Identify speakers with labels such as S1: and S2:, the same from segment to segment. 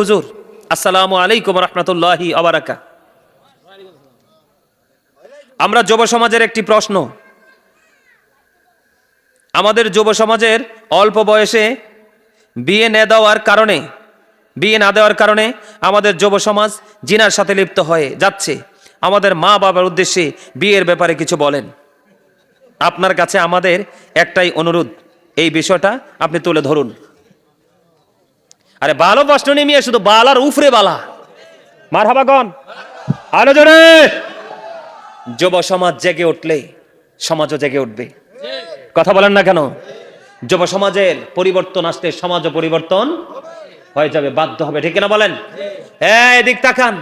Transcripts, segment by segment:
S1: হুজুর, আসসালামু আলাইকুম রহমতুল্লাহি ওয়া বারাকাতুহু। আমরা যুব সমাজের একটি প্রশ্ন, আমাদের যুব সমাজের অল্প বয়সে বিয়ে না দেওয়ার কারণে আমাদের যুব সমাজ জিনার সাথে লিপ্ত হয়ে যাচ্ছে। আমাদের মা বাবার উদ্দেশ্যে বিয়ের ব্যাপারে কিছু বলেন। আপনার কাছে আমাদের একটাই অনুরোধ, এই বিষয়টা আপনি তুলে ধরুন। আরে ভালো প্রশ্ন নিয়ে শুধু বালার উফরে বালা মারহাবা গন আলো জোরে। যুব সমাজ জেগে উঠলে সমাজও জেগে উঠবে। কথা বলেন না কেন? যুব সমাজের পরিবর্তন আসলে সমাজও পরিবর্তন হয়ে যাবে, বাধ্য হবে। ঠিক কিনা বলেন? হ্যাঁ, এদিক তাকান।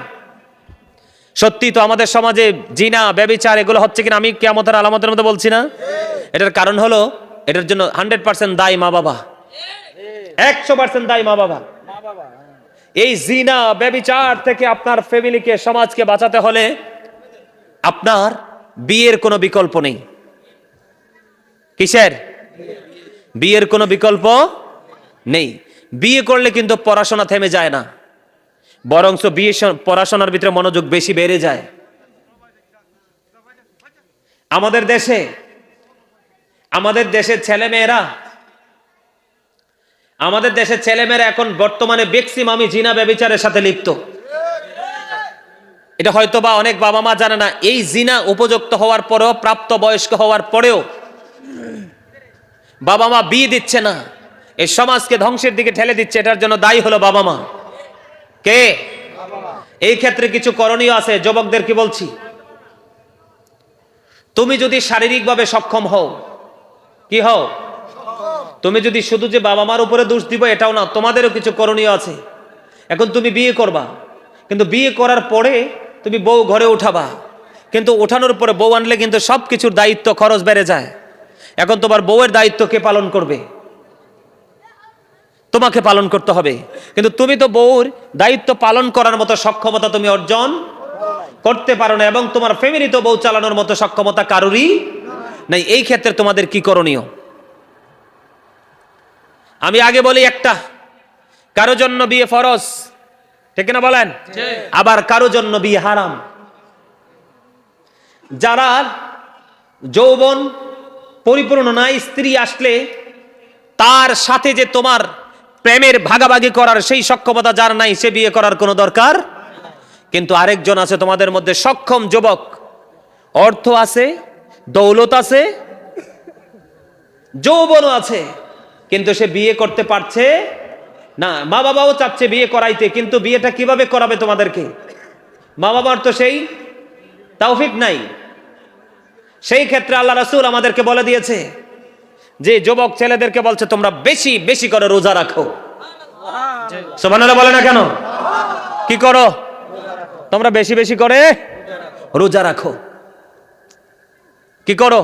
S1: সত্যি তো আমাদের সমাজে জিনা ব্যভিচার এগুলো হচ্ছে কিনা আমি কিয়ামতের আলামতের মধ্যে বলছি না? এটার কারণ হলো, এটার জন্য 100% দায়ী মা বাবা, 100% দায়ী মা বাবা। এই জিনা ব্যভিচার থেকে আপনার ফ্যামিলিকে, সমাজকে বাঁচাতে হলে আপনার বিয়ের কোনো বিকল্প নেই। কিসের? বিয়ের কোনো বিকল্প নেই। বিয়ে করলে কিন্তু পড়াশোনা থেমে যায় না, বরঞ্চ পড়াশোনার ভিতরে মনোযোগ বেশি বেড়ে যায়। আমাদের দেশের ছেলেমেয়েরা এখন বর্তমানে ম্যাক্সিমামই জিনা ব্যভিচারের সাথে লিপ্ত। এটা হয়তো বা অনেক বাবা মা জানে না। এই জিনা উপযুক্ত হওয়ার পরেও, প্রাপ্ত বয়স্ক হওয়ার পরেও বাবা মা বিয়ে দিচ্ছে না, এই সমাজকে ধ্বংসের দিকে ঠেলে দিচ্ছে। এটার জন্য দায়ী হলো বাবা মা। কে? এই ক্ষেত্রে কিছু করণীয় আছে। যুবকদের কি বলছি, তুমি যদি শারীরিকভাবে সক্ষম হও, কি হও? তুমি যদি শুধু যে বাবা মার উপরে দোষ দিব এটাও না, তোমাদেরও কিছু করণীয় আছে। এখন তুমি বিয়ে করবা, কিন্তু বিয়ে করার পরে তুমি বউ ঘরে উঠাবা, কিন্তু ওঠানোর পরে বউ আনলে কিন্তু সব কিছুর দায়িত্ব, খরচ বেড়ে যায়। এখন তোমার বউয়ের দায়িত্ব কে পালন করবে? তোমাকে পালন করতে হবে। কিন্তু তুমি তো বউর দায়িত্ব পালন করার মতো সক্ষমতা তুমি অর্জন করতে পারো না, এবং তোমার ফ্যামিলি তো বউ চালানোর মতো সক্ষমতা কারোরই নাই। এই ক্ষেত্রে তোমাদের কি করণীয়? আমি আগে বলি, একটা, কারো জন্য বিয়ে ফরজ, ঠিক না বলেন? আবার কারো জন্য বিয়ে হারাম। যারা যৌবন পরিপূর্ণ নাই, স্ত্রী আসলে তার সাথে যে তোমার প্রেমের ভাগাভাগি করার সেই সক্ষমতা যার নাই, সে বিয়ে করার কোনো দরকার। কিন্তু আরেকজন আছে তোমাদের মধ্যে, সক্ষম যুবক, অর্থ আছে, দৌলত আছে, যৌবনও আছে, কিন্তু সে বিয়ে করতে পারছে না। মা বাবাও চাচ্ছে বিয়ে করাইতে, কিন্তু বিয়েটা কিভাবে করাবে তোমাদেরকে? মা বাবার তো সেই তৌফিক নাই। সেই ক্ষেত্রে আল্লাহ রাসূল আমাদেরকে বলে দিয়েছে যে যুবক ছেলেদেরকে বলছে, তোমরা বেশি বেশি করে রোজা রাখো। সুবহানাল্লাহ বলে না কেন? কি করো? তোমরা বেশি বেশি করে রোজা রাখো। কি করো?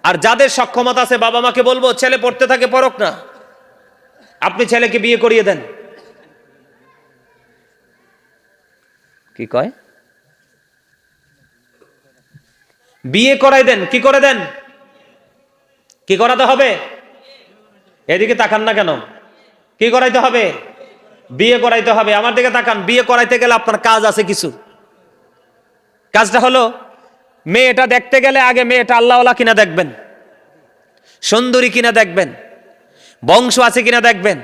S1: আর যাদের সক্ষমতা আছে, বাবা মাকে বলবো, ছেলে পড়তে থাকে, পড়ুক না, আপনি ছেলেকে বিয়ে করিয়ে দেন। কি কয়? বিয়ে করাই দেন। কি করে দেন? কি করাতে হবে? এদিকে তাকান না কেন? কি করাইতে হবে? বিয়ে করাইতে হবে। আমার দিকে তাকান। বিয়ে করাইতে গেলে আপনার কাজ আছে কিছু। কাজটা হলো, মেয়েটা দেখতে গেলে আগে মেয়েটা আল্লাহওয়ালা কিনা দেখবেন, সুন্দরী কিনা দেখবেন, বংশ আছে কিনা দেখবেন,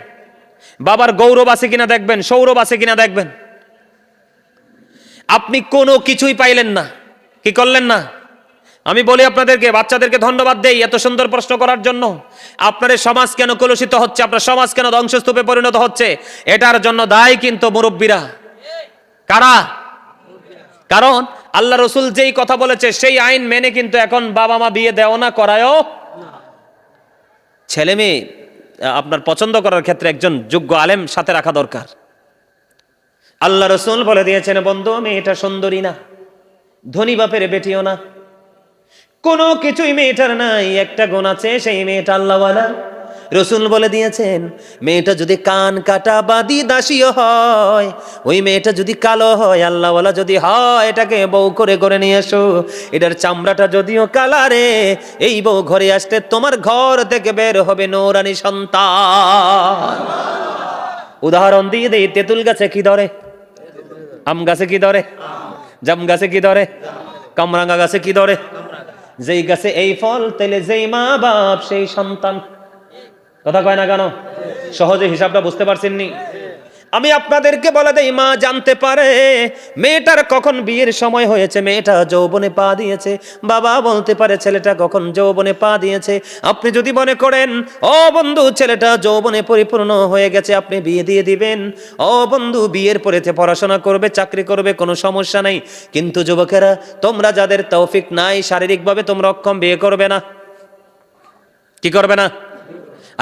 S1: বাবার গৌরব আছে কিনা দেখবেন, সৌরভ আছে কিনা দেখবেন। আপনি কোনো কিছুই পাইলেন না, কি করলেন না? আমি বলি আপনাদেরকে, বাচ্চাদেরকে ধন্যবাদ দেই এত সুন্দর প্রশ্ন করার জন্য। আপনার সমাজ কেন কলুষিত হচ্ছে, আপনার সমাজ কেন ধ্বংসস্তূপে পরিণত হচ্ছে, এটার জন্য দায়ী কিন্তু মুরব্বীরা। কারা? কারণ আল্লাহ রসুল যেই কথা বলেছে সেই আইন মেনে কিন্তু এখন বাবা মা বিয়ে দেও না, করায়ও। ছেলে মেয়ে আপনার পছন্দ করার ক্ষেত্রে একজন যোগ্য আলেম সাথে রাখা দরকার। আল্লাহ রসুল বলে দিয়েছেন, বন্ধু, মেয়েটা সুন্দরী না, ধনী বাপের বেটিও না, কোনো কিছুই মেয়েটার নাই, একটা গুণ আছে, সেই মেয়েটা আল্লাহওয়ালা। রসুল বলে দিয়েছেন, মেয়েটা যদি কান কাটা বাদি দাসীও হয়, ওই মেয়েটা যদি কালো হয়, আল্লাহওয়ালা যদি হয়, এটাকে বউ করে ঘরে নিয়ে এসো। এটার চামড়াটা যদিও কালারে, এই বউ ঘরে আসতে তোমার ঘর থেকে বের হবে নূরানী সন্তান। উদাহরণ দিয়ে দেই, তেঁতুল গাছে কি ধরে? আম গাছে কি ধরে? জাম গাছে কি ধরে? কামরাঙ্গা গাছে কি ধরে? যেই গাছে এই ফল, তাইলে যেই মা বাপ সেই সন্তান। কথা কয় না কেন? সহজে হিসাবটা বুঝতে পারছেন নি? আমি আপনাদেরকে বলে দেই, মা জানতে পারে মেয়েটার কখন বিয়ের সময় হয়েছে, মেয়েটা যৌবনে পা দিয়েছে। বাবা বলতে পারে ছেলেটা কখন যৌবনে পা দিয়েছে। আপনি যদি মনে করেন ও বন্ধু ছেলেটা যৌবনে পরিপূর্ণ হয়ে গেছে, আপনি বিয়ে দিয়ে দিবেন। ও বন্ধু, বিয়ের পরেতে পড়াশোনা করবে, চাকরি করবে, কোনো সমস্যা নাই। কিন্তু যুবকেরা, তোমরা যাদের তৌফিক নাই, শারীরিকভাবে তোমরা অক্ষম, বিয়ে করবে না। কি করবে না?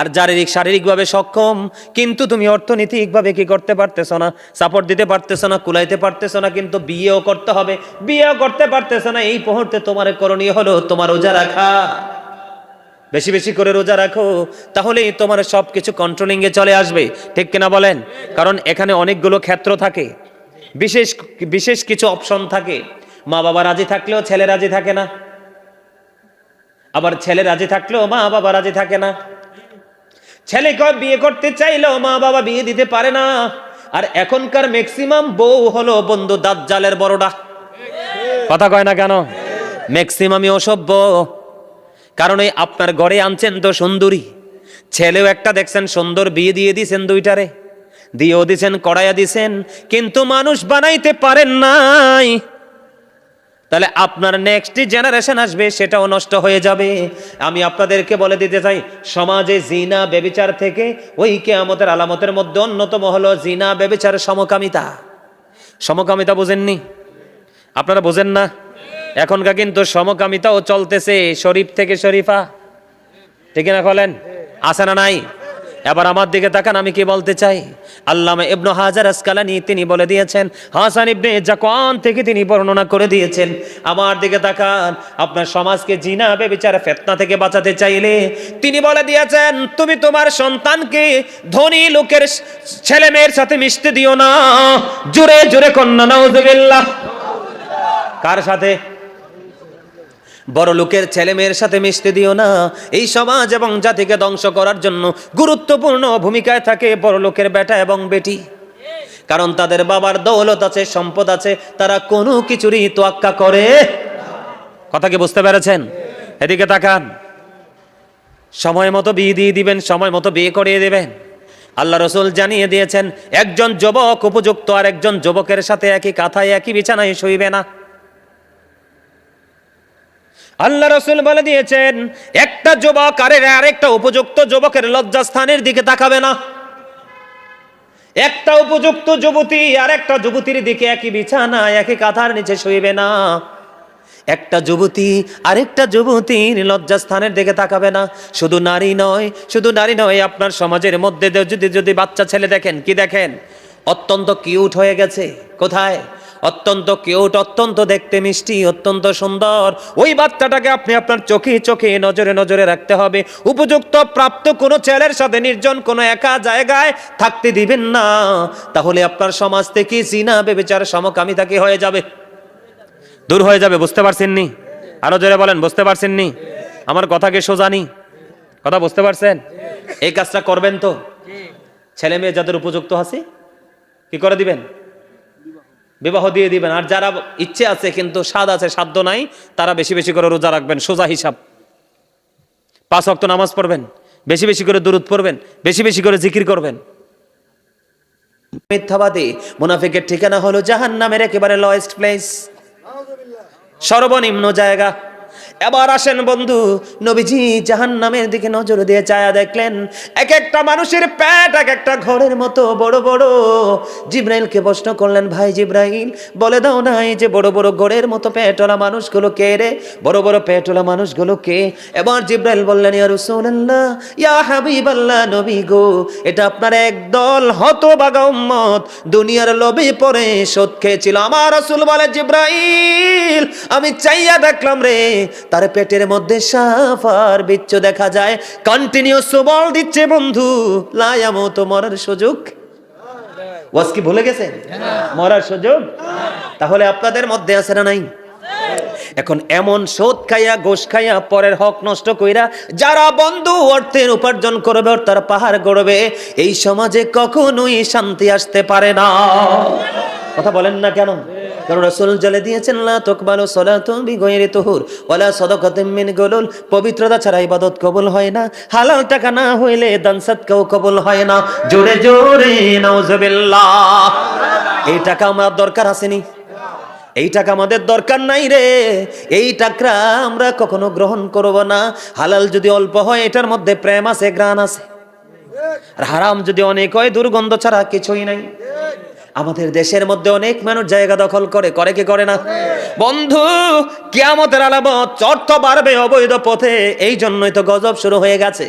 S1: আর শারীরিকভাবে সক্ষম, কিন্তু তুমি অর্থনৈতিকভাবে কি করতে পারতেছ না, সাপোর্ট দিতে পারতেছ না, কুলাইতে পারতেছ না, কিন্তু বিয়েও করতে হবে, বিয়েও করতে পারতেছ না। এই মুহূর্তে তোমার করণীয় হলো তোমার রোজা রাখা। বেশি বেশি করে রোজা রাখো, তাহলেই তোমার সবকিছু কন্ট্রোলিং এ চলে আসবে। ঠিক কিনা বলেন? কারণ এখানে অনেকগুলো ক্ষেত্র থাকে, বিশেষ বিশেষ কিছু অপশন থাকে। মা বাবা রাজি থাকলেও ছেলে রাজি থাকে না, আবার ছেলে রাজি থাকলেও মা বাবা রাজি থাকে না। ছেলে বিয়ে করতে চাইলেও মা বাবা বিয়ে দিতে পারে না। আর এখনকার ম্যাক্সিমাম বউ হলো বন্ধু দাজ্জালের বড়ডা। কথা কয় না কেন? ম্যাক্সিমামই অসভ্য। কারণ এই আপনার ঘরে আনছেন তো সুন্দরী, ছেলেও একটা দেখছেন সুন্দর, বিয়ে দিয়ে দিছেন দুইটারে, দিয়েও দিছেন, কড়াইয়া দিছেন, কিন্তু মানুষ বানাইতে পারেন নাই। তাহলে আপনার নেক্সট জেনারেশন আসবে, সেটাও নষ্ট হয়ে যাবে। আমি আপনাদেরকে বলে দিতে চাই, সমাজে জিনা ব্যভিচার থেকে ওই কিয়ামতের আলামতের মধ্যে অন্যতম হলো জিনা ব্যভিচার, সমকামিতা। সমকামিতা বুঝেননি? আপনারা বুঝেন না? এখনকার কিন্তু সমকামিতাও চলতেছে, শরীফ থেকে শরীফা। ঠিক না বলেন? আছে না নাই? এবার আমার দিকে তাকান, আমি কি বলতে চাই। আল্লামা ইবনে হাজার আসকালানী তিনি বলে দিয়েছেন, হাসান ইবনে জাকওয়ান থেকে তিনি বর্ণনা করে দিয়েছেন। আমার দিকে তাকান, আপনার সমাজকে জিনা ব্যভিচার ফিতনা থেকে বাঁচাতে চাইলে তিনি বলে দিয়েছেন, তুমি তোমার সন্তানকে ধনী লোকের ছেলে মেয়ের সাথে মিশতে দিও না। জোরে জোরে কন্না নাউজুবিল্লাহ। কার সাথে? বড় লোকের ছেলে মেয়ের সাথে মিশতে দিও না। এই সমাজ এবং জাতিকে ধ্বংস করার জন্য গুরুত্বপূর্ণ ভূমিকায় থাকে বড় লোকের বেটা এবং বেটি। কারণ তাদের বাবার দৌলত আছে, সম্পদ আছে, তারা কোনো কিছুরই তোয়াক্কা করে। কথা কি বুঝতে পেরেছেন? এদিকে তাকান, সময় মতো বিয়ে দিয়ে দিবেন, সময় মতো বিয়ে করিয়ে দিবেন। আল্লাহ রসুল জানিয়ে দিয়েছেন, একজন যুবক উপযুক্ত আর একজন যুবকের সাথে একই কাঁথায় একই বিছানায় শুইবে না। আল্লাহ রসুল বলে দিয়েছেন, একটা যুবক আরেকটা উপযুক্ত যুবকের লজ্জাস্থানের দিকে তাকাবে না। একটা উপযুক্ত যুবতী আর একটা যুবতীর দিকে একই বিছানায় একই কাঁথার নিচে শুইবে না। একটা যুবতী আরেকটা যুবতীর লজ্জাস্থানের দিকে তাকাবে না। শুধু নারী নয়, আপনার সমাজের মধ্যে যদি বাচ্চা ছেলে দেখেন, কি দেখেন? অত্যন্ত কিউট হয়ে গেছে। কোথায়? অত্যন্ত কিউট, অত্যন্ত দেখতে মিষ্টি, অত্যন্ত সুন্দর। ওই বাচ্চাটাকে আপনি আপনার চোখে চোখে নজরে নজরে রাখতে হবে। উপযুক্ত প্রাপ্ত কোনো ছেলের সাথে নির্জন কোনো একা জায়গায় থাকতে দিবেন না। তাহলে আপনার সমাজ থেকে জিনা ব্যভিচার সমকামিতা কি হয়ে যাবে? দূর হয়ে যাবে। বুঝতে পারছেন নি? আরো জোরে বলেন, বুঝতে পারছেন নি? আমার কথা কি সোজা নি? কথা বুঝতে পারছেন? এই কাজটা করবেন তো? ছেলে মেয়ে যাদের উপযুক্ত আছে কি করে দিবেন? বিবাহ দিয়ে দিবেন। আর যারা ইচ্ছে আছে কিন্তু স্বাদ আছে, সাধ্য নাই, তারা বেশি বেশি করে রোজা রাখবেন। সোজা হিসাব। 5 ওয়াক্ত নামাজ পড়বেন, বেশি বেশি করে দুরূদ পড়বেন, বেশি বেশি করে জিকির করবেন। মিথ্যাবাদী মুনাফিকের ঠিকানা হলো জাহান্নামের একেবারে লয়েস্ট প্লেস, সর্বনিম্ন জায়গা। এবার আসেন বন্ধু, নবীজি জাহান্নামের দিকে নজর দিয়ে চায়া দেখলেন, এক একটা মানুষের পেট এক একটা ঘরের মতো বড় বড়। জিব্রাইলকে প্রশ্ন করলেন, ভাই জিব্রাইল, বলে দাও না, এই যে বড় বড় ঘরের মতো পেটওয়ালা মানুষগুলো কে রে? বড় বড় পেটওয়ালা মানুষগুলো কে? এবার জিব্রাইল বললেন, ইয়া রাসূলুল্লাহ, ইয়া হাবিবাল্লাহ, নবী গো, এটা আপনার একদল হতভাগা উম্মত দুনিয়ার লোভে পড়ে সুদ খেয়েছিল। আমার রাসূল বলে, জিব্রাইল, আমি চাইয়া দেখলাম রে, তার পেটের মধ্যে সাপ আর বিচ্ছু দেখা যায়, কন্টিনিউয়াস বল দিচ্ছে বন্ধু, লায়ামত, মরার সুযোগ। ওয়াজ কি ভুলে গেছেন? মরার সুযোগ। তাহলে আপনাদের মধ্যে আছে না নাই? এখন এমন সুদ খাইয়া ঘুষ খাইয়া পরের হক নষ্ট কইরা যারা বন্ধু অর্থের উপার্জন করবে তার পাহাড় গড়বে, এই সমাজে কখনোই শান্তি আসতে পারে না। কথা বলেন না কেন? কারণ রাসূল বলে দিয়েছেন, লা তুকবালু সালাতু বিগাইরি তুহুর ওয়ালা সাদাকাতুম মিন গুলুল, পবিত্রতা ছাড়া ইবাদত কবুল হয় না, হালাল টাকা না হইলে দান সাদকাও কবুল হয় না। জোরে জোরে নাউজুবিল্লাহ। এই টাকা আমার দরকার আসেনি, এই টাকা আমাদের দরকার নাই রে। এই টাকা আমরা কখনো গ্রহণ করব না। হালাল যদি অল্প হয় এটার মধ্যে প্রেম আছে, ঘ্রাণ আছে, আর হারাম যদি অনেক হয় দুর্গন্ধ ছাড়া কিছুই নাই। আমাদের দেশের মধ্যে অনেক মানুষ জায়গা দখল করে, করে কি করে না? বন্ধু, কিয়ামতের আলামত, অর্থ বাড়বে অবৈধ পথে। এই জন্যই তো গজব শুরু হয়ে গেছে।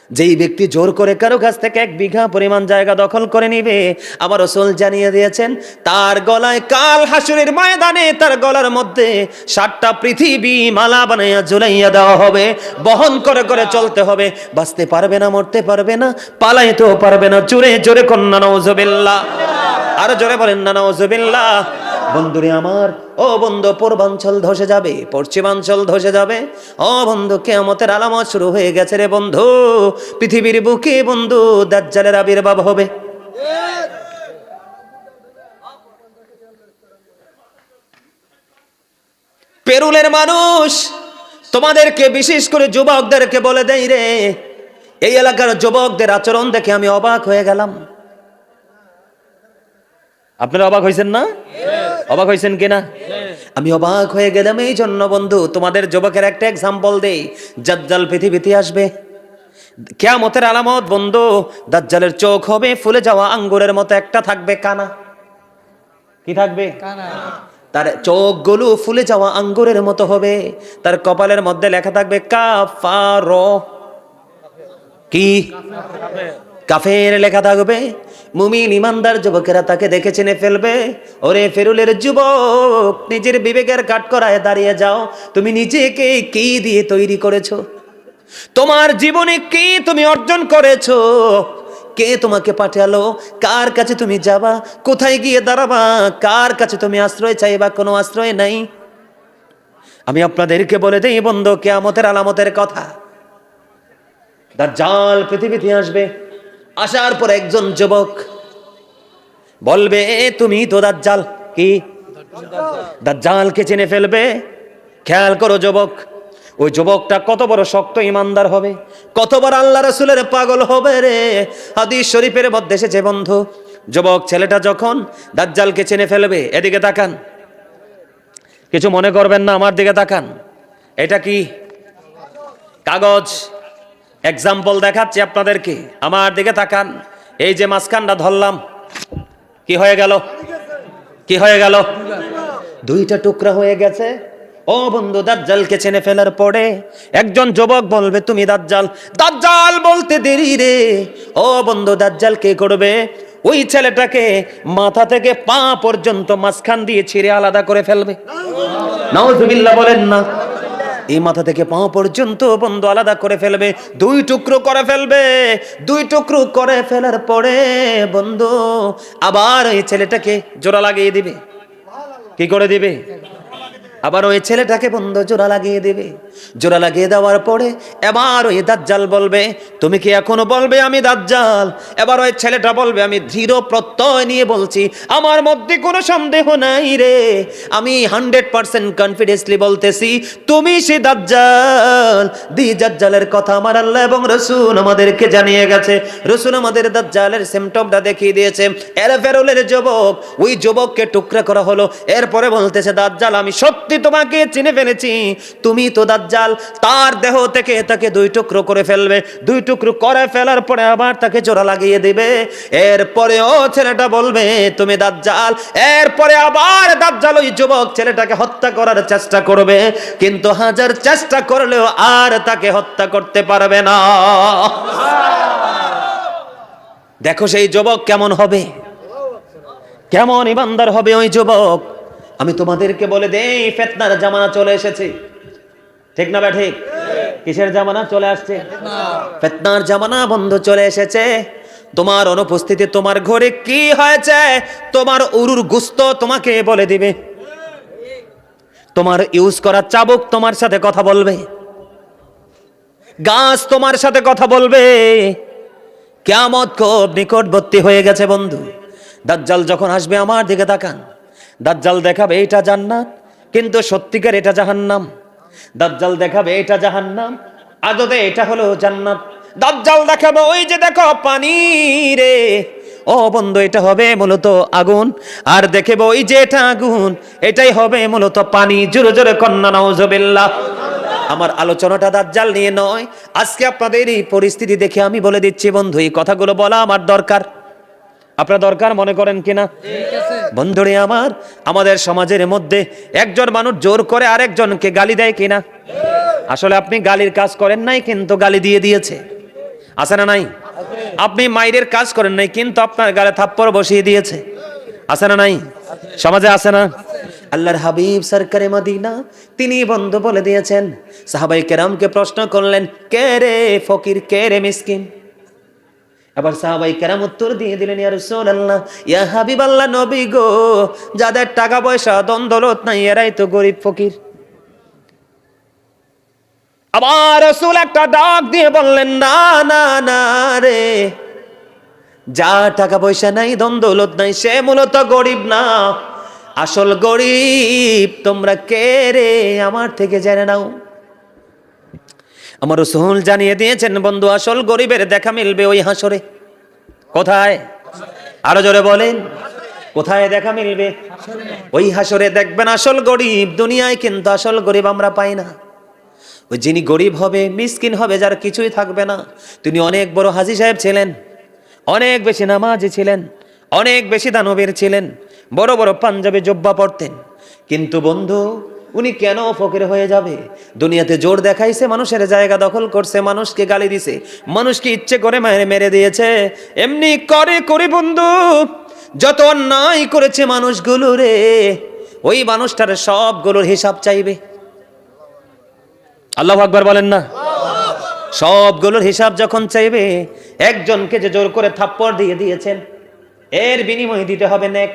S1: যেই ব্যক্তি জোর করে কারো কাছ থেকে 1 বিঘা পরিমাণ জায়গা দখল করে নিবে, আমার রাসূল জানিয়ে দিয়েছেন তার গলায় কাল হাসরের ময়দানে তার গলার মধ্যে 7টা পৃথিবী মালা বানাইয়া ঝুলাইয়া দেওয়া হবে। বহন করে করে চলতে হবে, বাঁচতে পারবে না, মরতে পারবে না, পালাইতেও পারবে না। জোরে জোরে কন্যা নাউজুবিল্লাহ, আরো জোরে বলেন না নাউজুবিল্লাহ। বন্ধুরে আমার, ও বন্ধু, পূর্বাঞ্চল ধসে যাবে, পশ্চিমাঞ্চল ধসে যাবে। ও বন্ধু, কিয়ামতের আলামত শুরু হয়ে গেছে রে বন্ধু। পৃথিবীর বুকে বন্ধু দাজ্জালের আবির্ভাব হবে। পেরুলের মানুষ তোমাদেরকে, বিশেষ করে যুবকদেরকে বলে দেই রে, এই এলাকার যুবকদের আচরণ দেখে আমি অবাক হয়ে গেলাম। আপনারা অবাক হয়েছেন না? অবাক হয়েছেন কিনা? আমি অবাক হয়ে গেলাম এই জন্য বন্ধু, তোমাদের যুবকের একটা এক্সাম্পল দেই। দাজ্জাল পৃথিবীতে আসবে, কিয়ামতের আলামত বন্ধু, দাজ্জালের চোখ হবে ফুলে যাওয়া আঙ্গুরের মতো, একটা থাকবে কানা। কি থাকবে? কানা। তার চোখগুলো ফুলে যাওয়া আঙ্গুরের মতো হবে। তার কপালের মধ্যে লেখা থাকবে কাফার। কি? কাফের লেখা থাকবে। মুমিন ইমানদার যুবকেরা তাকে দেখে চিনে ফেলবে। ওরে ফেরুলের যুবক, নিজের বিবেকের কাঠগড়ায় দাঁড়িয়ে যাও। তুমি নিজেকে কি দিয়ে তৈরি করেছো? তোমার জীবনে কি তুমি অর্জন করেছো? কে তোমাকে পাঠালো? কার কাছে তুমি যাবা? কোথায় গিয়ে দাঁড়াবা? কার কাছে তুমি আশ্রয় চাইবা? কোনো আশ্রয় নাই। আমি আপনাদেরকে বলে দেই বন্ধু, কিয়ামতের আলামতের কথা। দাজ্জাল পৃথিবীতে আসবে, আসার পর একজন যুবক বলবে, তুমি তো দাজ্জাল। কি? দাজ্জালকে চিনে ফেলবে। খেয়াল করো যুবক, ওই যুবকটা কত বড় শক্ত ইমানদার হবে, কত বড় আল্লাহ রাসূলের পাগল হবে রে। হাদিস শরীফের মধ্যে এসেছে বন্ধু, যুবক ছেলেটা যখন দাজ্জালকে চিনে ফেলবে, এদিকে তাকান, কিছু মনে করবেন না, আমার দিকে তাকান। এটা কি? কাগজ। এক্সাম্পল দেখাচ্ছি আপনাদেরকে, আমার দিকে তাকান। এই যে মাঝখানটা ধরলাম, কি হয়ে গেল? কি হয়ে গেল? 2টা টুকরা হয়ে গেছে। ও বন্ধু, দাজ্জালকে চিনে ফেলার পরে একজন যুবক বলবে, তুমি দাজ্জাল। দাজ্জাল বলতে দেরি রে। ও বন্ধু, দাজ্জাল কে করবে? ওই ছেলেটাকে মাথা থেকে পা পর্যন্ত মাঝখান দিয়ে ছিঁড়ে আলাদা করে ফেলবে। নাউজুবিল্লাহ বলেন না। এই মাথা থেকে পা পর্যন্ত বন্ধু আলাদা করে ফেলবে, 2 টুকরো করে ফেলবে। 2 টুকরো করে ফেলার পরে বন্ধু আবার এই ছেলেটাকে জোড়া লাগিয়ে দিবে। কি করে দিবে? আবার ওই ছেলেটাকে বন্ধু জোড়া লাগিয়ে দেবে। জোড়া লাগিয়ে দেওয়ার পরে এবার ওই দাজ্জাল বলবে, তুমি কি এখনো বলবে আমি দাজ্জাল? এবার ওই ছেলেটা বলবে, আমি দৃঢ় প্রত্যয় নিয়ে বলছি, আমার মধ্যে কোনো সন্দেহ নাই রে, আমি 100% কনফিডেন্সলি বলতেছি, তুমি সে দাজ্জাল। দাজ্জালের কথা আমার আল্লাহ এবং রাসূল আমাদেরকে জানিয়ে গেছে। রাসূল আমাদের দাজ্জালের সিম্পটমটা দেখিয়ে দিয়েছে। এর ফেরুলের যুবক, ওই যুবককে টুকরা করা হলো। এরপরে বলতেছে, দাজ্জাল, আমি সত্যি তোমাকে চিনে ফেলেছি, তুমি তো দাজ্জাল। তার দেহ থেকে তাকে 2 টুকরো করে ফেলবে। 2 টুকরো করে ফেলার পরে আবার তাকে জোড়া লাগিয়ে দিবে। এরপরে ও ছেলেটা বলবে, তুমি দাজ্জাল। এরপরে আবার দাজ্জাল ওই যুবক ছেলেটাকে হত্যা করার চেষ্টা করবে, কিন্তু 1000 চেষ্টা করলেও আর তাকে হত্যা করতে পারবে না। দেখো সেই যুবক কেমন হবে, কেমন ইমানদার হবে ওই যুবক। আমি তোমাদেরকে বলে দেই, ফিতনার জামানা চলে এসেছে। ঠিক না ভাই? ঠিক। কিসের জামানা চলে আসছে? ফিতনার জামানা বন্ধু চলে এসেছে। তোমার অনুপস্থিতি তোমার ঘরে কি হয়েছে তোমার উরুর গুস্ত তোমাকে বলে দিবে। তোমার ইউজ করা চাবুক তোমার সাথে কথা বলবে, গাছ তোমার সাথে কথা বলবে। কিয়ামত খুব নিকটবর্তী হয়ে গেছে বন্ধু। দাজ্জাল যখন আসবে আমার দিকে তাকান, দাজ্জাল দেখাবে এটা জান্নাত, কিন্তু সত্যিকার এটা জাহান্নাম। দাজ্জাল দেখাবে এটা জাহান্নাম, আদতে এটা হলো জান্নাত। দাজ্জাল দেখাবে ওই যে দেখো পানি রে, ও বন্ধু এটা হবে মূলত আগুন। আর দেখাবে ওই যে এটা আগুন, এটাই হবে মূলত পানি। জোরে জোরে কন্যা নাউজুবিল্লাহ। আমার আলোচনাটা দাজ্জাল নিয়ে নয়, আজকে আপনাদের এই পরিস্থিতি দেখে আমি বলে দিচ্ছি বন্ধু, এই কথাগুলো বলা আমার দরকার। আপনার দরকার মনে করেন কিনা? বন্ধুরে আমার, আমাদের সমাজের মধ্যে একজন মানুষ জোর করে আরেকজনকে গালি দেয় কিনা? আসলে আপনি গালির কাজ করেন নাই, কিন্তু গালি দিয়ে দিয়েছে। আছে না নাই? আপনি মাইরের কাজ করেন নাই, কিন্তু আপনার গালে থাপ্পড় বসিয়ে দিয়েছে। আছে না নাই? সমাজে আছে না? আল্লাহর হাবিব সরকারে মদিনা তিনি বন্ধু বলে দিয়েছেন। সাহাবায়ে কেরামকে প্রশ্ন করলেন, কে রে ফকির, কে রে মিসকিন? আবার সাহাবায়ে কেরাম উত্তর দিয়ে দিলেন, ইয়া রাসূলুল্লাহ, ইয়া হাবিবাল্লাহ, নবী গো, যাদের টাকা পয়সা ধন দৌলত নাই এরাই তো গরিব ফকির। আবার রাসূল একটা ডাক দিয়ে বললেন, না না না রে, যা টাকা পয়সা নাই ধন দৌলত নাই সে মূলত গরিব না, আসল গরিব তোমরা কে রে আমার থেকে জেনে নাও। আমার রাসূল জানিয়ে দিয়েছেন বন্ধু, আসল গরিবের দেখা মিলবে ওই হাসরে। কোথায়? আরো জোরে বলেন, কোথায় দেখা মিলবে? ওই হাসরে দেখবেন আসল গরিব। দুনিয়ায় কিন্তু আসল গরিব আমরা পাই না। ওই যিনি গরিব হবে, মিসকিন হবে, যার কিছুই থাকবে না, তিনি অনেক বড় হাজী সাহেব ছিলেন, অনেক বেশি নামাজি ছিলেন, অনেক বেশি দানবীর ছিলেন, বড় বড় পাঞ্জাবি জুব্বা পরতেন, কিন্তু বন্ধু উনি কেন ফকির হয়ে যাবে? দুনিয়াতে জোর দেখাইছে, মানুষের জায়গা দখল করছে, মানুষকে গালি দিছে, মানুষকে ইচ্ছে করে মেরে দিয়েছে। এমনি করে করে বন্ধু যত অন্যায় করেছে মানুষগুলো রে, ওই মানুষটার সবগুলোর হিসাব চাইবে। আল্লাহু আকবার বলেন না? সবগুলোর হিসাব যখন চাইবে, একজনকে যে জোর করে থাপ্পড় দিয়ে দিয়েছেন এর বিনিময়ে দিতে হবে নেক।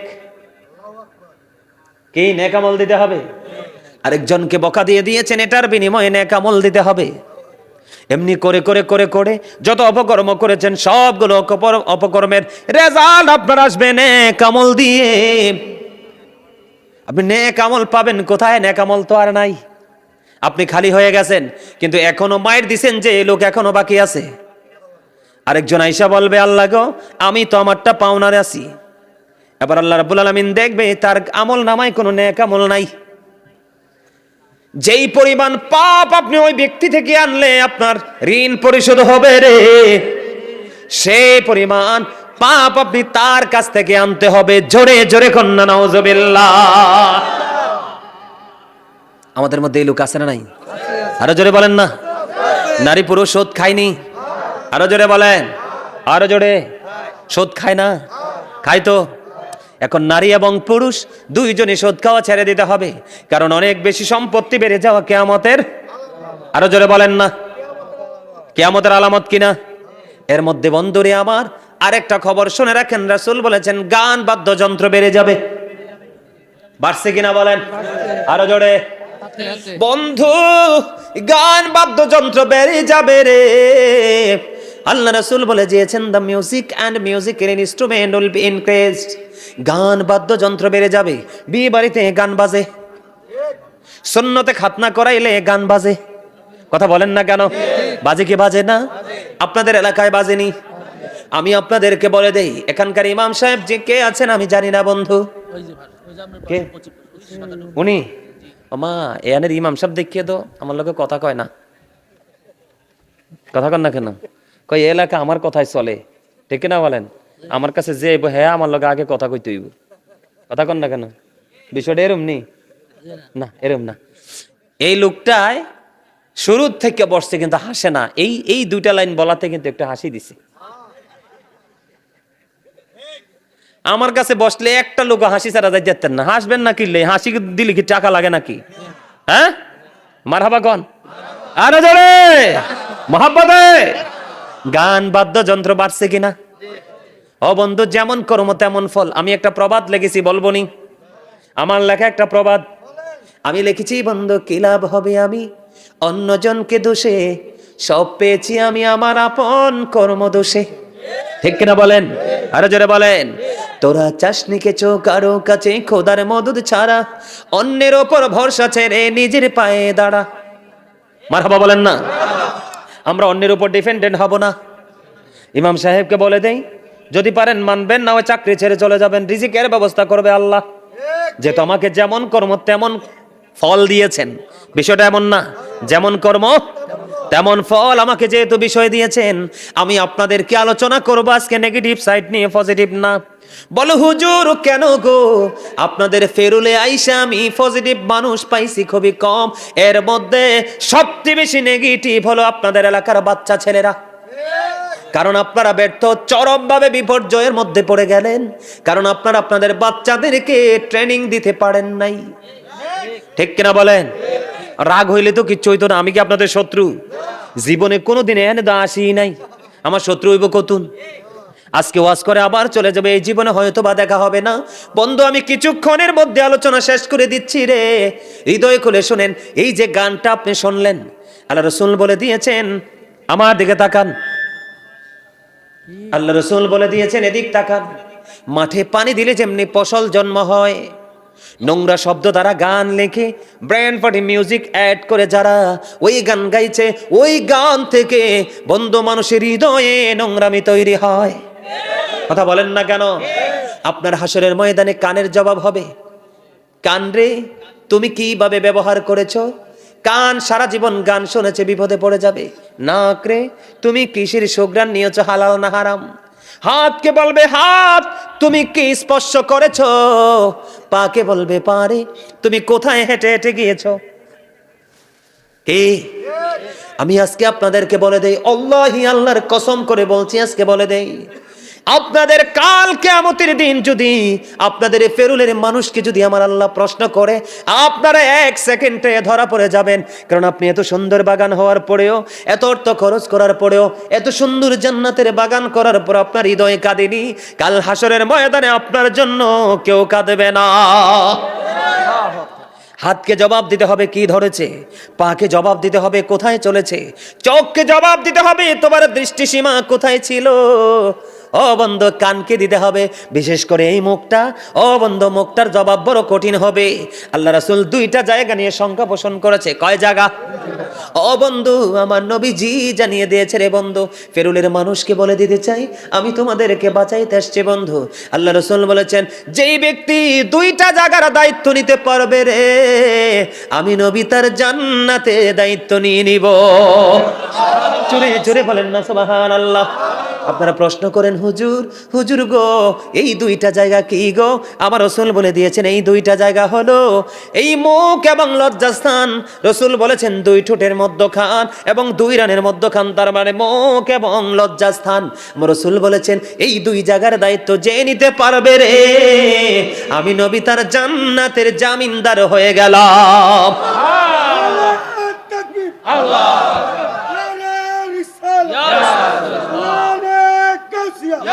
S1: কি নেক আমল দিতে হবে? আরেকজনকে বকা দিয়ে দিয়েছেন, এটার বিনিময়ে নেক আমল দিতে হবে। এমনি করে করে করে করে যত অপকর্ম করেছেন সবগুলো অপকর্মের রেজাল্ট আপনার আসবে নেক আমল দিয়ে। আপনি নেক আমল পাবেন কোথায়? নেক আমল তো আর নাই, আপনি খালি হয়ে গেছেন, কিন্তু এখনো মায়ের দিছেন যে এই লোক এখনো বাকি আছে। আরেকজন আইসা বলবে, আল্লাহ গো আমি তো আমারটা পাওনারে আছি। এবার আল্লাহ রাব্বুল আলামিন দেখবে তার আমল নামায় কোনো নেক আমল নাই। যেই পরিমাণ পাপ আপনি ওই ব্যক্তি থেকে আনলে আপনার ঋণ পরিশোধ হবে রে, সেই পরিমাণ পাপ আপনি তার কাছ থেকে আনতে হবে। জোরে জোরে কন্যা নাউজুবিল্লাহ। আমাদের মধ্যে এই লোক আছে না নাই? আরো জোরে বলেন না। নারী পুরুষ সুদ খায়নি? আরো জোরে বলেন, আরো জোরে। সুদ খায় না? খায় তো। এখন নারী এবং পুরুষ দুইজনই সুদ খাওয়া ছেড়ে দিতে হবে, কারণ অনেক বেশি সম্পত্তি বেড়ে যাওয়া কিয়ামতের, আরো জোরে বলেন না, কিয়ামতের আলামত কিনা। এর মধ্যে বন্ধুরে আমার আরেকটা খবর শুনে রাখেন, রাসূল বলেছেন গান বাদ্যযন্ত্র বেড়ে যাবে। বাড়ছে কিনা বলেন, আরো জোরে। বন্ধু গান বাদ্যযন্ত্র বেড়ে যাবে রে। আল্লাহ রাসূল বলে দিয়েছেন, the music and musical instrument will be increased. গান বাদ্যযন্ত্র বেড়ে যাবে। বিয়ে বাড়িতে গান বাজে, সুন্নতে খাতনা করাইলে গান বাজে। কথা বলেন না কেন? বাজে কি বাজে না? আপনাদের এলাকায় বাজেনি? আমি আপনাদেরকে বলে দেই, এখানকার ইমাম সাহেব যে কে আছেন আমি জানি না বন্ধু। কে উনি? মা এখানের ইমাম সাহেব দেখিয়ে দো, আমার লোকে কথা কয় না। কথা কন না কেন? কই এলাকা আমার কথাই চলে, ঠিক না বলেন? আমার কাছে যে হ্যাঁ আমার লোকে আগে কথা কইতে হইব। কথা কন না কেন? বিষয়টা এরম নি না, এরম না। এই লোকটায় শুরুর থেকে বসছে কিন্তু হাসে না। এই দুইটা লাইন বলাতে কিন্তু একটা হাসি দিছে। আমার কাছে বসলে একটা লোক হাসি ছাড়া যাই যেতেন না। হাসবেন না কিনলে, হাসি দিলে কি টাকা লাগে নাকি? হ্যাঁ, মারহাবা কন, আরে জোরে মহাব্বতে। গান বাদ্যযন্ত্র বাড়ছে কিনা? ও বন্ধু, যেমন কর্ম তেমন ফল। আমি একটা প্রবাদ লিখেছি, বলবো নি? আমার লেখা একটা প্রবাদ, আমি লিখেছি বন্ধু কি লাভ হবে আমি অন্যজনকে দোষে, সব পেয়েছি আমি আমার আপন কর্ম দোষে। ঠিক কিনা বলেন, আরো জোরে বলেন। তোরা চাসনি কেছো কারো কাছে খোদার মদদ ছাড়া, অন্যের ওপর ভরসা ছেড়ে নিজের পায়ে দাঁড়া। মারহাবা বলেন না। আমরা অন্যের উপর ডিপেন্ডেন্ট হব না। ইমাম সাহেবকে বলে দেই, যদি পারেন মানবেন, না ওই চাকরি ছেড়ে চলে যাবেন, রিজিকের ব্যবস্থা করবে আল্লাহ। যেহেতু আমাকে যেমন কর্ম তেমন ফল দিয়েছেন, বিষয়টা এমন না, যেমন কর্ম তেমন ফল আমাকে যেহেতু বিষয় দিয়েছেন, আমি আপনাদেরকে আলোচনা করবো আজকে নেগেটিভ সাইড নিয়ে, পজিটিভ না। বলো হুজুর কেন গো, আপনাদের ফেরুলে আইসা আমি পজিটিভ মানুষ পাইছি খুবই কম, এর মধ্যে সবচেয়ে বেশি নেগেটিভ হলো আপনাদের এলাকার বাচ্চা ছেলেরা। কারণ আপনারা ব্যর্থ, চরমভাবে বিপর্যয়ের মধ্যে পড়ে গেলেন, কারণ আপনারা আপনাদের বাচ্চাদেরকে ট্রেনিং দিতে পারেন নাই। ঠিক কিনা বলেন? রাগ হইলে তো কিচ্ছু হইতো না। আমি কি আপনাদের শত্রু? জীবনে কোনোদিন এনে দা আসি নাই, আমার শত্রু হইব কতুন। আজকে ওয়াজ করে আবার চলে যাবে, এই জীবনে হয়তো বা দেখা হবে না। বন্ধু আমি কিছুক্ষণের মধ্যে আলোচনা শেষ করে দিচ্ছি রে, হৃদয় খুলে শোনেন। এই যে গানটা আপনি শুনলেন, আল্লাহ রাসূল বলে দিয়েছেন, আমার দিকে তাকান, আল্লাহ রাসূল বলে দিয়েছেন এদিক তাকান। মাঠে পানি দিলে যেমনি ফসল জন্ম হয়, নোংরা শব্দ দ্বারা গান লেখে ব্রেন পার্টি মিউজিক অ্যাড করে যারা ওই গান গাইছে, ওই গান থেকে বন্ধু মানুষের হৃদয়ে নোংরামি তৈরি হয়। কথা বলেন না কেন? আপনার হাসরের ময়দানে কানের জবাব হবে, কান রে তুমি কিভাবে ব্যবহার করেছো? কান সারা জীবন গান শুনেছে, বিপদে পড়ে যাবে। নাক রে তুমি কিসের সুঘ্রাণ নিয়েছো, হালাল না হারাম? হাতকে বলবে হাত তুমি কি স্পর্শ করেছো? পাকে বলবে পারে তুমি কোথায় হেঁটে হেঁটে গিয়েছো? কে? আমি আজকে আপনাদেরকে বলে দেই, আল্লাহি আল্লাহর কসম করে বলছি, আজকে বলে দেই, আপনাদের কাল কিয়ামতের দিন যদি আপনাদের ফেরুলের মানুষকে যদি আমার আল্লাহ প্রশ্ন করে, আপনারা 1 সেকেন্ডে ধরা পড়ে যাবেন। কারণ আপনি এত সুন্দর বাগান হওয়ার পরেও, এত অর্থ খরচ করার পরেও, এত সুন্দর জান্নাতের বাগান করার পর আপনার হৃদয় কাঁদেনি। কাল হাসরের ময়দানে আপনার জন্য কেউ কাঁদবে না। হাতকে জবাব দিতে হবে কি ধরেছে, পাকে জবাব দিতে হবে কোথায় চলেছে, চোখকে জবাব দিতে হবে তোমার দৃষ্টিসীমা কোথায় ছিল। ও বন্ধু কানকে দিতে হবে, বিশেষ করে এই মুখটা। ও বন্ধু মুখটার জবাব বড় কঠিন হবে। আল্লাহ রাসূল 2টা জায়গা নিয়ে সংখ্যা পোষণ করেছে। কয় জায়গা? ও বন্ধু আমার নবীজি জানিয়ে দিয়েছে রে বন্ধু। ফেরুলের মানুষকে বলে দিতে চাই, আমি তোমাদেরকে বাঁচাইতে আসছি বন্ধু। আল্লাহ রাসূল বলেছেন, যেই ব্যক্তি 2টা জায়গার দায়িত্ব নিতে পারবে রে, আমি নবী তার জান্নাতে দায়িত্ব নিয়ে নিব। জোরে জোরে বলেন না সুবহানাল্লাহ। আপনারা প্রশ্ন করেন, হুজুর হুজুর গো এই 2টা জায়গা কি গো? আমার রাসূল বলে দিয়েছেন এই 2টা জায়গা হলো এই মুখ এবং লজ্জাস্থান। রাসূল বলেছেন 2 ঠোঁটের মধ্যখান এবং 2 রানের মধ্যখান, তার মানে মুখ এবং লজ্জাস্থান। আমার রাসূল বলেছেন এই 2 জায়গার দায়িত্ব যে নিতে পারবে রে, আমি নবী তার জান্নাতের জামিনদার হয়ে গেলাম। আল্লাহ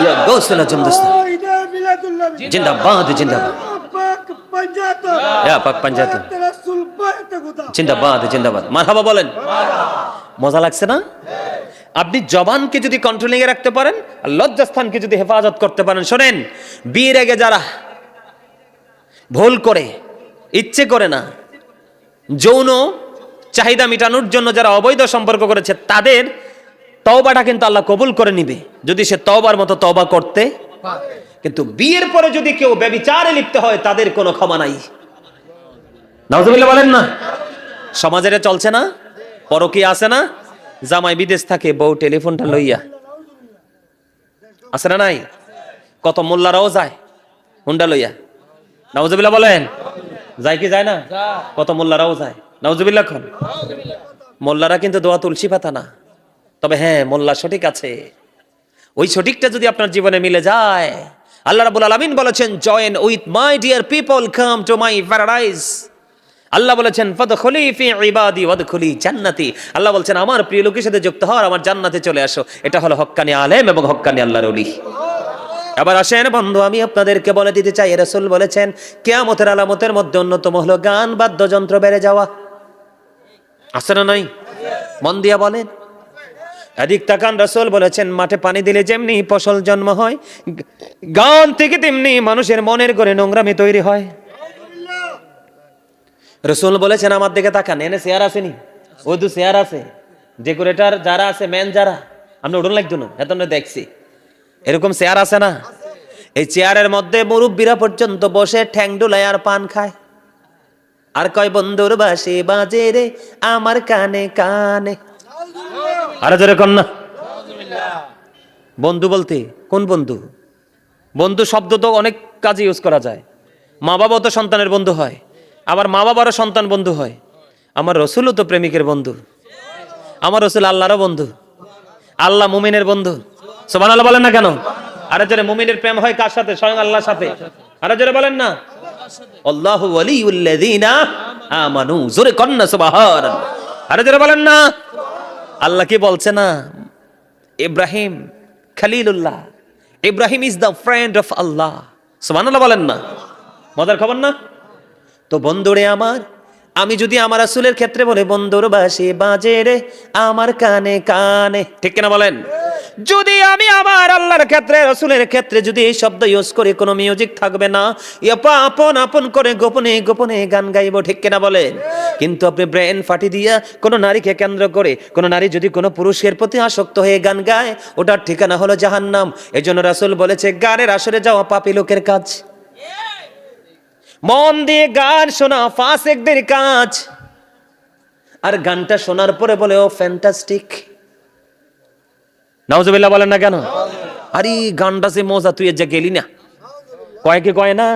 S1: या गौसला जमदस्त जिंदाबाद जिंदाबाद या पाक पंजाब जिंदाबाद जिंदाबाद মারহাবা বলেন। মজা লাগছে না? আপনি জবানকে যদি কন্ট্রোলিং এ রাখতে পারেন, আর লজ্জাস্থানকে যদি হেফাজত করতে পারেন। শোনেন, বিয়ের আগে যারা ভুল করে, ইচ্ছে করে না, যৌন চাহিদা মেটানোর জন্য যারা অবৈধ সম্পর্ক করেছে, তাদের তওবাটা কিন্তু আল্লাহ কবুল করে নিবে যদি সে তওবার মতো তওবা করতে। কিন্তু বিয়ের পরে যদি কেউ ব্যভিচারে লিপ্ত হয়, তাদের কোনো ক্ষমা নাই। নাউজুবিল্লাহ বলেন না। সমাজে চলছে না, পরকীয়া আছে না? জামাই বিদেশ থাকে, বউ টেলিফোনটা লইয়া আছে না নাই? কত মোল্লারাও যায় হুন্ডা লইয়া। নাউজুবিল্লাহ বলেন, যায় কি যায় না? কত মোল্লারাও যায়। নাউজুবিল্লাহ। খন মোল্লারা কিন্তু দোয়া তুলসী পাতা না। তবে হ্যাঁ, মোল্লা সঠিক আছে। ওই সঠিকটা যদি আপনার জীবনে মিলে যায়, আল্লাহ রাব্বুল আলামিন বলেছেন, join with my dear people, come to my paradise. Allah বলেছেন, ফাদখুলি ফি ইবাদি ওয়াদখুলি জান্নাতি। আল্লাহ বলছেন, আমার প্রিয় লোকের সাথে যুক্ত হও, আমার জান্নাতে চলে আসো। এটা হলো হক্কানি আলেম এবং হক্কানি আল্লাহর ওলি। এবার আসেন বন্ধু, আমি আপনাদেরকে বলে দিতে চাই, রাসূল বলেছেন কিয়ামতের আলামতের মধ্যে অন্যতম হলো গান বাদ্যযন্ত্র বেড়ে যাওয়া। আছে না নাই? মন দিয়া বলেন। এদিক তাকান, রাসূল বলেছেন মাঠে পানি দিলে যেমনি ফসল জন্ম হয়, গান থেকে তেমনি মানুষের মনের করে নোংরামি তৈরি হয়। রাসূল বলেছেন আমার দিকে তাকান, এনে চেয়ার আসেনি, ওই দু চেয়ার আছে, ডেকোরেটর যারা আছে, মেন যারা, আমরা উঠুন লাগতো না, এত দেখছি এরকম চেয়ার আছে না? এই চেয়ারের মধ্যে মুরব্বীরা পর্যন্ত বসে ঠ্যাং ডুলায় আর পান খায়, আর কয় বন্ধুর বাঁশি বাজে রে আমার কানে কানে। আরে জোরে কন না। বন্ধু বলতে কোন বন্ধু? বন্ধু শব্দ তো অনেক কাজে ইউজ করা যায়। মা বাবাও তো সন্তানের বন্ধু হয়, আবার মা বাবারও সন্তান বন্ধু হয়। আমার রসুলও তো প্রেমিকের বন্ধু, আমার রসুল আল্লাহরও বন্ধু, আল্লাহ মুমিনের বন্ধু। সুবহানাল্লাহ বলেন না কেন? আরে জোরে, মুমিনের প্রেম হয় কার সাথে? স্বয়ং আল্লাহর সাথে। আরে জোরে বলেন না। আল্লাহু ওয়ালিউল্লাযিনা আমানু, জোরে কন না সুবহানাল্লাহ। আরে জোরে বলেন না। আল্লাহ কি বলছে না? Ibrahim Khalilullah, Ibrahim is the friend of Allah. সুবহানাল্লাহ বলেন না। মজার খবর না? তো বন্ধুরে আমার, আমি যদি আমার রাসূলের ক্ষেত্রে বলে বন্ধুর বাঁশি বাজে রে আমার কানে কানে, ঠিক কিনা বলেন? যদি আমি আমার আল্লাহর ক্ষেত্রে, রাসূলের ক্ষেত্রে যদি এই শব্দ ইউজ করি, কোনো মিউজিক থাকবে না, আপন আপন করে গোপনে গোপনে গান গাইবো, ঠিক কিনা বলেন? কিন্তু আপনি ব্রেন ফাটি দিয়া কোনো নারীকে কেন্দ্র করে, কোনো নারী যদি কোনো পুরুষের প্রতি আসক্ত হয়ে গান গায়, ওটার ঠিকানা হলো জাহান্নাম। এজন্য রাসূল বলেছে গানের আসরে যাওয়া পাপী লোকের কাজ। মন দিয়ে গান শোনা ফাসিকদের কাজ। আর গানটা শোনার পরে বলে ও ফ্যান্টাস্টিক, নাউজুবিল্লাহ বলেন না কেন? আরে গানটা যে মজা, তুই যে গেলি না, কয় কি কয় না?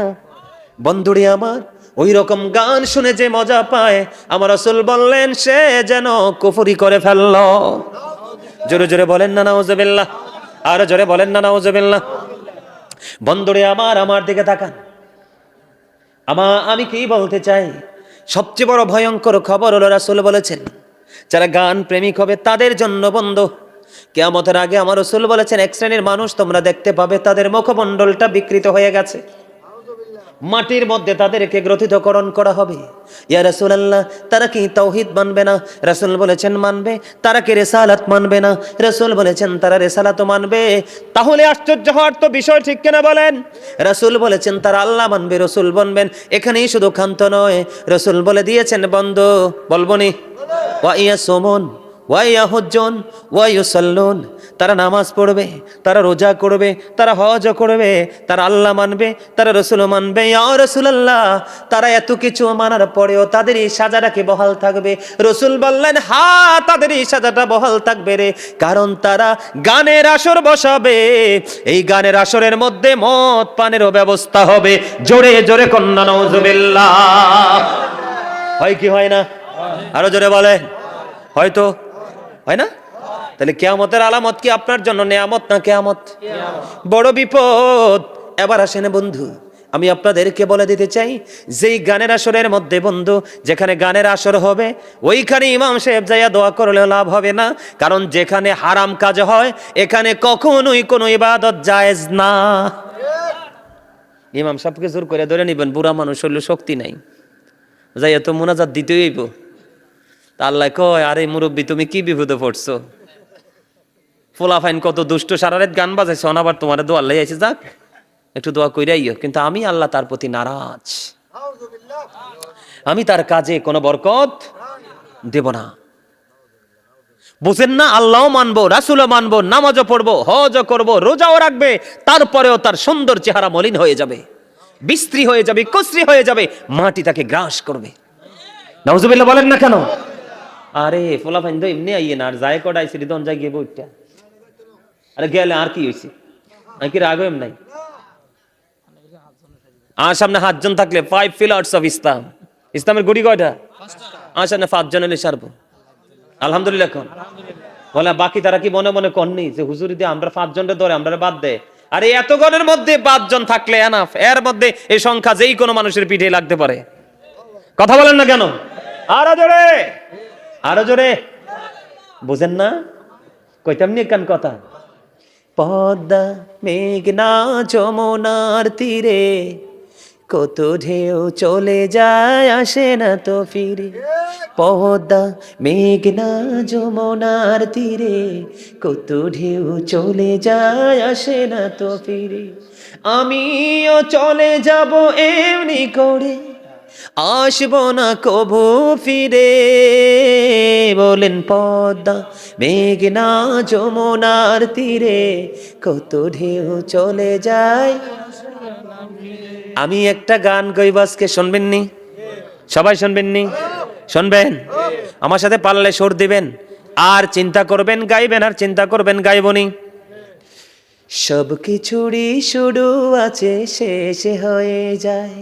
S1: বন্ধুরে আমার, ওই রকম গান শুনে যে মজা পায়, আমার রাসূল বললেন সে যেন কুফরি করে ফেললো। জোরে জোরে বলেন না নাউজুবিল্লাহ, আর জোরে বলেন না নাউজুবিল্লাহ। বন্ধুরে আমার, আমার দিকে তাকান। আমি কি বলতে চাই, সবচেয়ে বড় ভয়ঙ্কর খবর হলো রাসূল বলেছেন যারা গান প্রেমিক হবে তাদের জন্য বন্ধ। কিয়ামতের আগে আমার রাসূল বলেছেন এক শ্রেণীর মানুষ তোমরা দেখতে পাবে তাদের মুখমণ্ডলটা বিকৃত হয়ে গেছে, মাটির মধ্যে তাদেরকে গ্রথিতকরণ করা হবে। ইয়া রাসূলুল্লাহ, তারা কি তাওহীদ মানবে না? রাসূল বলেছেন মানবে। তারা কি রিসালাত মানবে না? রাসূল বলেছেন তারা রিসালাতও মানবে। তাহলে আশ্চর্য হওয়ার তো বিষয়, ঠিক কিনা বলেন? রাসূল বলেছেন তারা আল্লাহ মানবে, রাসূল বলবেন। এখানেই শুধু ক্ষান্ত নয়, রাসূল বলে দিয়েছেন বন্ধু, বলবনি ওয়া ইয়াসুমুন ওয়া ইয়াহুজ্জুন ওয়া ইউসাল্লুন, তারা নামাজ পড়বে, তারা রোজা করবে, তারা হজ করবে, তারা আল্লাহ মানবে, তারা রাসূল মানবে। ইয়া রাসূলুল্লাহ, তারা এত কিছু মানার পরেও তাদের এই সাজাটা কি বহাল থাকবে? রাসূল বললেন হ্যাঁ, তাদের এই সাজাটা বহাল থাকবে রে, কারণ তারা গানের আসর বসাবে। এই গানের আসরের মধ্যে মদ পানেরও ব্যবস্থা হবে। জোরে জোরে কন্যা নাউজুবিল্লাহ। হয় কি হয় না? আরো জোরে বলে। হয়তো হয় না? তাহলে কিয়ামতের আলামত কি আপনার জন্য নেয়ামত না কিয়ামত? বড় বিপদ। এবার আসেন বন্ধু, আমি আপনাদেরকে বলে দিতে চাই, যেই গানের আসরের মধ্যে বন্ধু, যেখানে গানের আসর হবে ওইখানে ইমাম সাহেব যাইয়া দোয়া করলে লাভ হবে না, কারণ যেখানে হারাম কাজ হয় এখানে কখনোই কোনো ইবাদত জায়েজ না। ইমাম সাহেবকে জোর করে ধরে নিবেন, বুড়া মানুষ হইলে শক্তি নাই, যাইয়া তো মুনাজাত দিতেই হইব। তা আল্লাহ কয় আরে মুরব্বী তুমি কি বিপদে পড়ছো, ফোলাফাইন কত দুষ্ট, সারা রাত গান বাজাইছো, আবার তোমার দোয়া আল্লাহ আইছে, যাক একটু দোয়া কইরাইও। কিন্তু আমি আল্লাহ তার প্রতি নারাজ, আমি তার কাজে কোনো বরকত দেব না। বুঝেন না? আল্লাহও মানবো, রাসূলও মানবো, নামাজও পড়বো, হজও করবো, রোজাও রাখবে, তারপরেও তার সুন্দর চেহারা মলিন হয়ে যাবে, বিশ্রী হয়ে যাবে, কুশ্রী হয়ে যাবে, মাটি তাকে গ্রাস করবে। নাউজুবিল্লাহ বলেন না কেন? আরে ফোলাফাইন তো এমনি আইয়ে না, আর যায় কটাইছে দন যাই গিয়ে বইটা, আরে গেলে আর কি হয়েছে, আমি কি রাগ নাই? আর সামনে 7 জন থাকলে 5 পিলার্স অফ ইসলাম, ইসলামের গুড়ি কয়টা? আর সামনে 5 জন এলে সারবো, আলহামদুলিল্লাহ। কোন বলে বাকি তারা কি মনে মনে কননি যে হুজুরি দিয়ে আমরা 5 জনের ধরে আমরা বাদ দেয়? আরে এত গণের মধ্যে 5 জন থাকলে এনাফ, এর মধ্যে এই সংখ্যা যেই কোনো মানুষের পিঠে লাগতে পারে। কথা বলেন না কেন? আরো জোরে, আরো জোরে। বুঝেন না? কইতাম নি কান কথা। পদ্মা মেঘনা যমুনার তীরে কত ঢেউ চলে যায় আসে না তো ফিরে। পদ্মা মেঘনা যমুনার তীরে কত ঢেউ চলে যায় আসে না তো ফিরে। আমিও চলে যাব এমনি করে, আসব না কভু ফিরে। বলেন পদ্মা মেঘনা যমুনার তীরে কত ঢেউ চলে যায়। আমি একটা গান গাইব আজকে, শুনবেন নি? সবাই শুনবেন নি? শুনবেন? আমার সাথে পারলে সুর দিবেন, আর চিন্তা করবেন গাইবেন, আর চিন্তা করবেন গাইবনি। সব কিছুরই শুরু আছে, শেষে হয়ে যায়।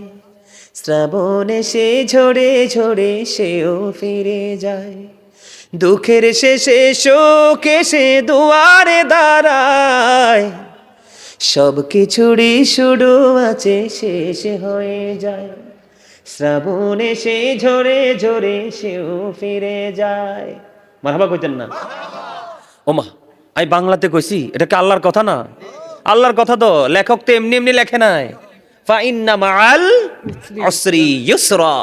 S1: শ্রাবণ এসে ঝরে ঝরে সেও ফিরে যায়। দুঃখের শেষে শোক এসে দুয়ারে দাঁড়ায়। সব কিছুরই শুরু আছে, শেষে হয়ে যায়। শ্রাবণ এসে ঝরে ঝরে সেও ফিরে যায়। মারহাবা কইতেন না? ওমা, আমি বাংলাতে কইছি, এটা কি আল্লাহর কথা না? আল্লাহর কথা তো, লেখক তো এমনি এমনি লেখে নাই। ফা ইন্না মাআল উসরি ইউসরা।